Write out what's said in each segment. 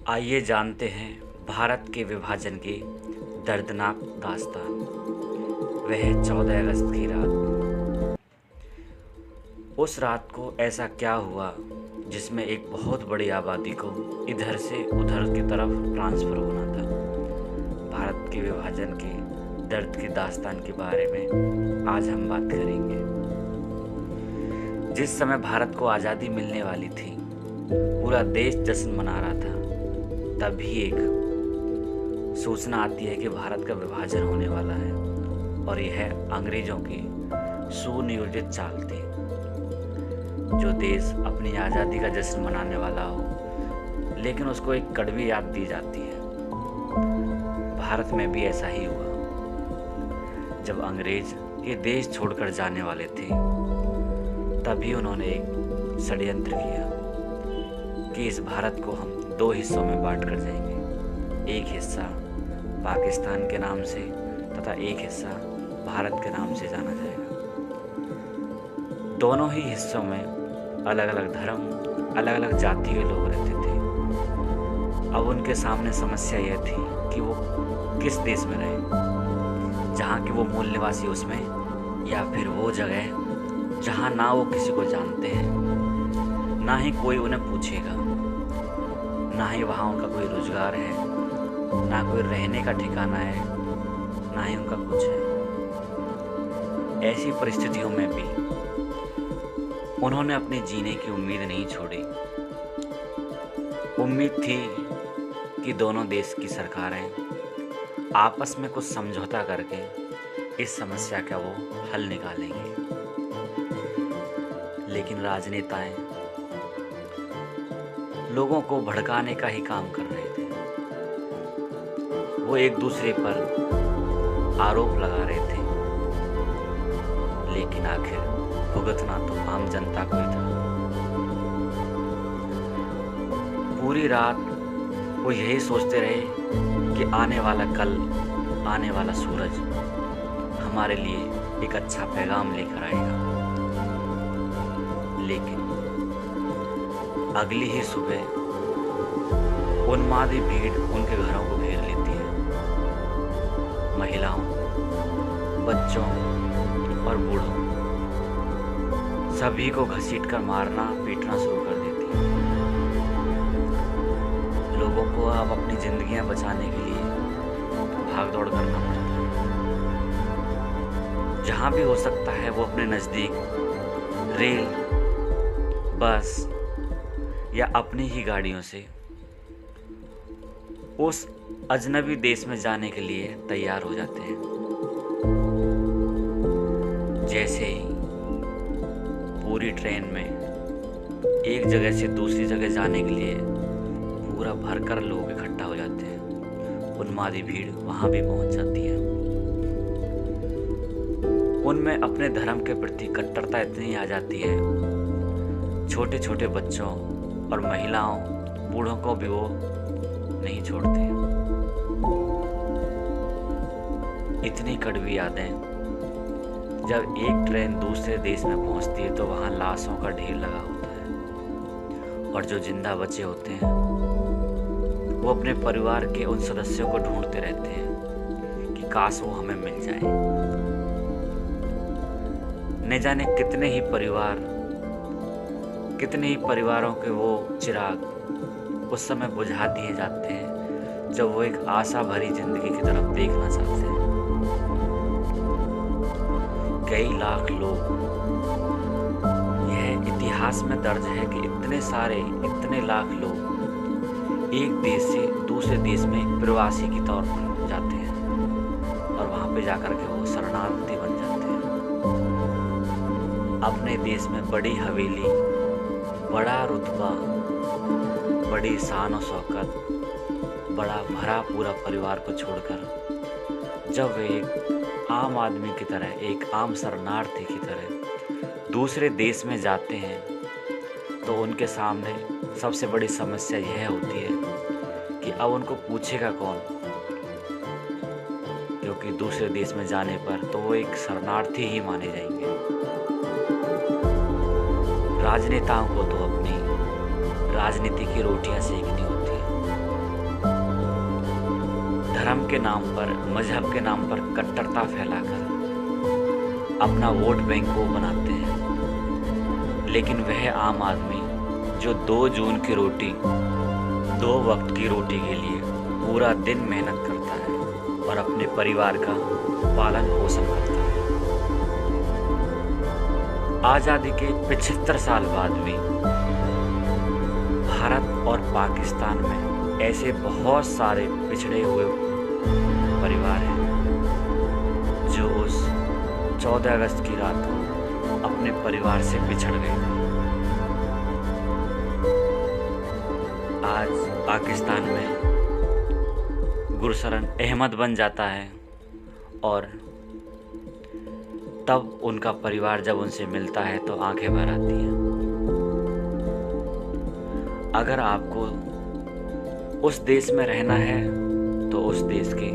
आइए जानते हैं भारत के विभाजन की दर्दनाक दास्तान। वह 14 अगस्त की रात। उस रात को ऐसा क्या हुआ जिसमें एक बहुत बड़ी आबादी को इधर से उधर की तरफ ट्रांसफ़र होना था। भारत के विभाजन के दर्द की दास्तान के बारे में आज हम बात करेंगे। जिस समय भारत को आज़ादी मिलने वाली थी, पूरा देश जश्न मना रहा था, तभी एक सूचना आती है कि भारत का विभाजन होने वाला है। और यह अंग्रेज़ों की सुनियोजित चाल थी। जो देश अपनी आज़ादी का जश्न मनाने वाला हो, लेकिन उसको एक कड़वी याद दी जाती है। भारत में भी ऐसा ही हुआ। जब अंग्रेज ये देश छोड़कर जाने वाले थे, तभी उन्होंने एक षड्यंत्र किया कि इस भारत को हम 2 हिस्सों में बांट कर जाएंगे। एक हिस्सा पाकिस्तान के नाम से तथा एक हिस्सा भारत के नाम से जाना जाएगा। दोनों ही हिस्सों में अलग अलग धर्म, अलग अलग जाति के लोग रहते थे। अब उनके सामने समस्या यह थी कि वो किस देश में रहें, जहाँ के वो मूल निवासी उसमें, या फिर वो जगह जहाँ ना वो किसी को जानते हैं, ना ही कोई उन्हें पूछेगा, ना ही वहाँ उनका कोई रोजगार है, ना कोई रहने का ठिकाना है, ना ही उनका कुछ है। ऐसी परिस्थितियों में भी उन्होंने अपने जीने की उम्मीद नहीं छोड़ी। उम्मीद थी कि दोनों देश की सरकारें आपस में कुछ समझौता करके इस समस्या का वो हल निकालेंगे। लेकिन राजनेताएं लोगों को भड़काने का ही काम कर रहे थे। वो एक दूसरे पर आरोप लगा रहे थे, लेकिन आखिर भुगतना तो आम जनता को ही था। पूरी रात वो यही सोचते रहे कि आने वाला कल, आने वाला सूरज हमारे लिए एक अच्छा पैगाम लेकर आएगा। लेकिन अगली ही सुबह उन्मादी भीड़ उनके घरों को घेर लेती है। महिलाओं, बच्चों और बूढ़ों सभी को घसीटकर मारना, पीटना शुरू कर देती है। लोगों को अब अपनी जिंदगियां बचाने के लिए भाग दौड़ करना पड़ता है। जहाँ भी हो सकता है वो अपने नज़दीक रेल, बस या अपनी ही गाड़ियों से उस अजनबी देश में जाने के लिए तैयार हो जाते हैं। जैसे ही पूरी ट्रेन में एक जगह से दूसरी जगह जाने के लिए पूरा भरकर लोग इकट्ठा हो जाते हैं, उन्मादी भीड़ वहाँ भी पहुँच जाती है। उनमें अपने धर्म के प्रति कट्टरता इतनी आ जाती है, छोटे छोटे बच्चों और महिलाओं, बूढ़ों को भी वो नहीं छोड़ते। इतनी कड़वी यादें। जब एक ट्रेन दूसरे देश में पहुंचती है तो वहां लाशों का ढेर लगा होता है, और जो जिंदा बचे होते हैं वो अपने परिवार के उन सदस्यों को ढूंढते रहते हैं कि काश वो हमें मिल जाए। न जाने कितने ही परिवारों के वो चिराग उस समय बुझा दिए जाते हैं जब वो एक आशा भरी जिंदगी की तरफ देखना चाहते हैं। कई लाख लोग, यह इतिहास में दर्ज है कि इतने लाख लोग एक देश से दूसरे देश में एक प्रवासी के तौर पर जाते हैं, और वहाँ पे जाकर के वो शरणार्थी बन जाते हैं। अपने देश में बड़ी हवेली, बड़ा रुतबा, बड़ी शान और शौकत, बड़ा भरा पूरा परिवार को छोड़कर जब वे एक आम आदमी की तरह, एक आम शरणार्थी की तरह दूसरे देश में जाते हैं, तो उनके सामने सबसे बड़ी समस्या यह होती है कि अब उनको पूछेगा कौन, क्योंकि दूसरे देश में जाने पर तो वो एक शरणार्थी ही माने जाएंगे। राजनेताओं को तो अपनी राजनीति की रोटियां सेकनी होती है, के नाम पर, मजहब के नाम पर कट्टरता फैलाकर अपना वोट बैंक को बनाते हैं। लेकिन वह आम आदमी जो 2 जून की रोटी, 2 वक्त की रोटी के लिए पूरा दिन मेहनत करता है और अपने परिवार का पालन पोषण करता है। आज़ादी के 75 साल बाद भी भारत और पाकिस्तान में ऐसे बहुत सारे पिछड़े हुए परिवार हैं जो उस 14 अगस्त की रात को अपने परिवार से बिछड़ गए थे। आज पाकिस्तान में गुरशरण अहमद बन जाता है और तब उनका परिवार जब उनसे मिलता है तो आंखें भर आती हैं। अगर आपको उस देश में रहना है तो उस देश के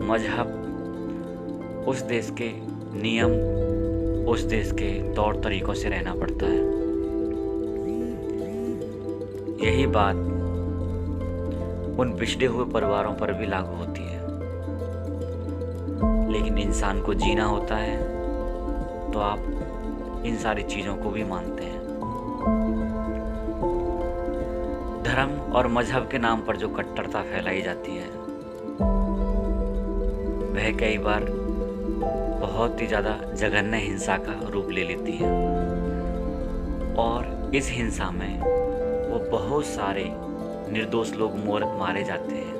मजहब, उस देश के नियम, उस देश के तौर तरीकों से रहना पड़ता है। यही बात उन पिछड़े हुए परिवारों पर भी लागू होती है। लेकिन इंसान को जीना होता है तो आप इन सारी चीज़ों को भी मानते हैं। धर्म और मजहब के नाम पर जो कट्टरता फैलाई जाती है वह कई बार बहुत ही ज़्यादा जघन्य हिंसा का रूप ले लेती है और इस हिंसा में वो बहुत सारे निर्दोष लोग मारे जाते हैं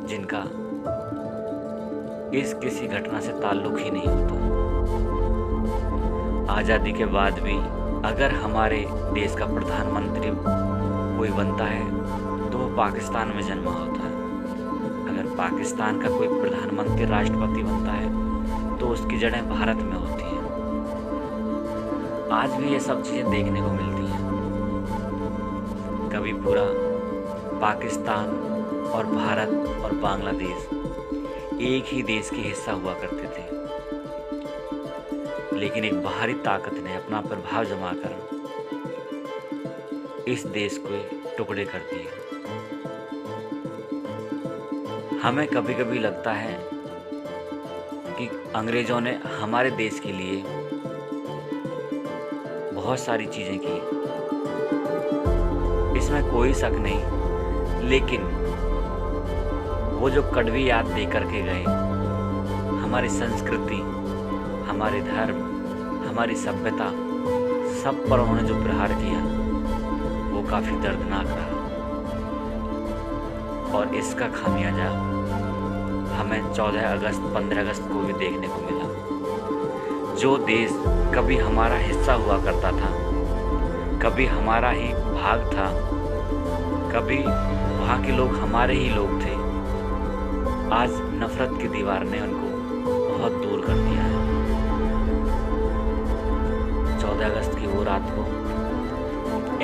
जिनका इस किसी घटना से ताल्लुक ही नहीं होता। आज़ादी के बाद भी अगर हमारे देश का प्रधानमंत्री कोई बनता है तो वो पाकिस्तान में जन्मा होता है। अगर पाकिस्तान का कोई प्रधानमंत्री राष्ट्रपति बनता है तो उसकी जड़ें भारत में होती हैं। आज भी ये सब चीज़ें देखने को मिलती हैं। कभी पूरा पाकिस्तान और भारत और बांग्लादेश एक ही देश के हिस्सा हुआ करते थे, लेकिन एक बाहरी ताकत ने अपना प्रभाव जमाकर इस देश को टुकड़े कर दिए। हमें कभी कभी लगता है कि अंग्रेजों ने हमारे देश के लिए बहुत सारी चीज़ें की, इसमें कोई शक नहीं। लेकिन वो जो कड़वी याद दे करके गए, हमारी संस्कृति, हमारे धर्म, हमारी सभ्यता, सब पर उन्होंने जो प्रहार किया वो काफ़ी दर्दनाक रहा और इसका खामियाजा हमें 14 अगस्त, 15 अगस्त को भी देखने को मिला। जो देश कभी हमारा हिस्सा हुआ करता था, कभी हमारा ही भाग था, कभी वहाँ के लोग हमारे ही लोग थे, आज नफरत की दीवार ने उनको बहुत दूर कर दिया है। 14 अगस्त की वो रात को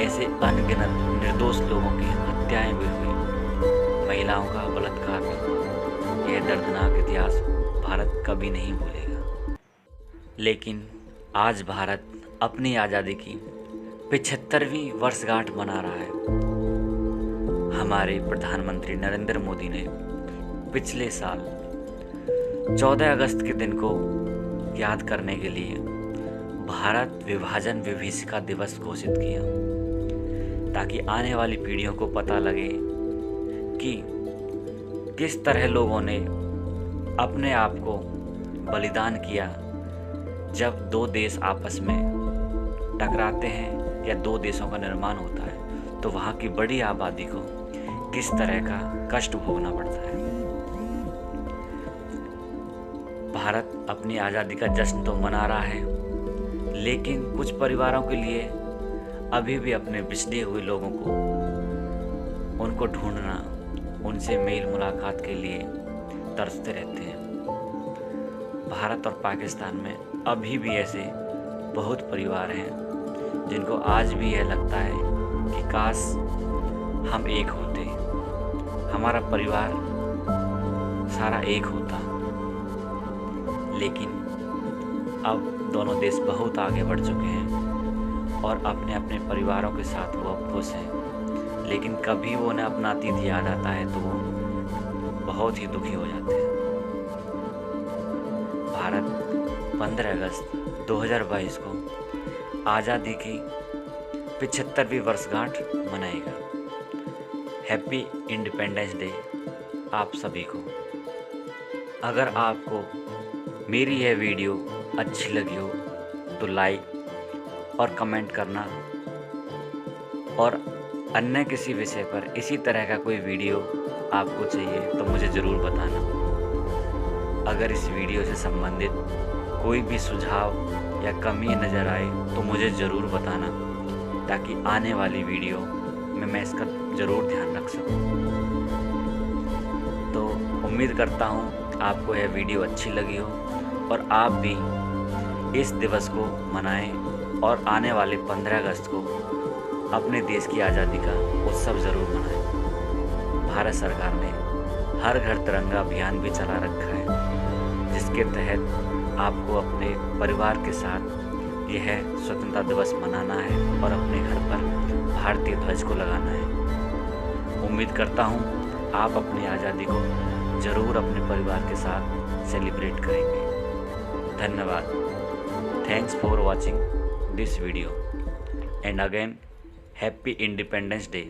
ऐसे अनगिनत निर्दोष लोगों की हत्याएं भी हुई, महिलाओं का बलात्कार भी हुआ। यह दर्दनाक इतिहास भारत कभी नहीं भूलेगा। लेकिन आज भारत अपनी आज़ादी की 75वीं वर्षगांठ मना रहा है। हमारे प्रधानमंत्री नरेंद्र मोदी ने पिछले साल 14 अगस्त के दिन को याद करने के लिए भारत विभाजन विभीषिका दिवस घोषित किया, ताकि आने वाली पीढ़ियों को पता लगे कि किस तरह लोगों ने अपने आप को बलिदान किया जब 2 देश आपस में टकराते हैं या 2 देशों का निर्माण होता है तो वहाँ की बड़ी आबादी को किस तरह का कष्ट भोगना पड़ता है। भारत अपनी आज़ादी का जश्न तो मना रहा है, लेकिन कुछ परिवारों के लिए अभी भी अपने पिछड़े हुए लोगों को, उनको ढूंढना, उनसे मेल मुलाकात के लिए तरसते रहते हैं। भारत और पाकिस्तान में अभी भी ऐसे बहुत परिवार हैं जिनको आज भी यह लगता है कि काश हम एक होते, हमारा परिवार सारा एक होता। लेकिन अब दोनों देश बहुत आगे बढ़ चुके हैं और अपने अपने परिवारों के साथ वो अब खुश हैं। लेकिन कभी वो उन्हें अपना अतीत याद आता है तो वो बहुत ही दुखी हो जाते हैं। भारत 15 अगस्त 2022 को आज़ादी की 75वीं वर्षगांठ मनाएगा। हैप्पी इंडिपेंडेंस डे आप सभी को। अगर आपको मेरी यह वीडियो अच्छी लगी हो तो लाइक और कमेंट करना, और अन्य किसी विषय पर इसी तरह का कोई वीडियो आपको चाहिए तो मुझे ज़रूर बताना। अगर इस वीडियो से संबंधित कोई भी सुझाव या कमी नज़र आए तो मुझे ज़रूर बताना, ताकि आने वाली वीडियो में मैं इसका ज़रूर ध्यान रख सकूं। तो उम्मीद करता हूं आपको यह वीडियो अच्छी लगी हो और आप भी इस दिवस को मनाएं और आने वाले 15 अगस्त को अपने देश की आज़ादी का उत्सव ज़रूर मनाएं। भारत सरकार ने हर घर तिरंगा अभियान भी चला रखा है, जिसके तहत आपको अपने परिवार के साथ यह स्वतंत्रता दिवस मनाना है और अपने घर पर भारतीय ध्वज को लगाना है। उम्मीद करता हूँ आप अपनी आज़ादी को ज़रूर अपने परिवार के साथ सेलिब्रेट करेंगे। धन्यवाद। Thanks for watching this video and again happy independence day.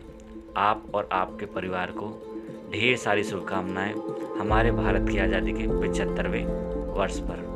आप और आपके परिवार को ढेर सारी शुभकामनाएं हमारे भारत की आज़ादी के 75वें वर्ष पर।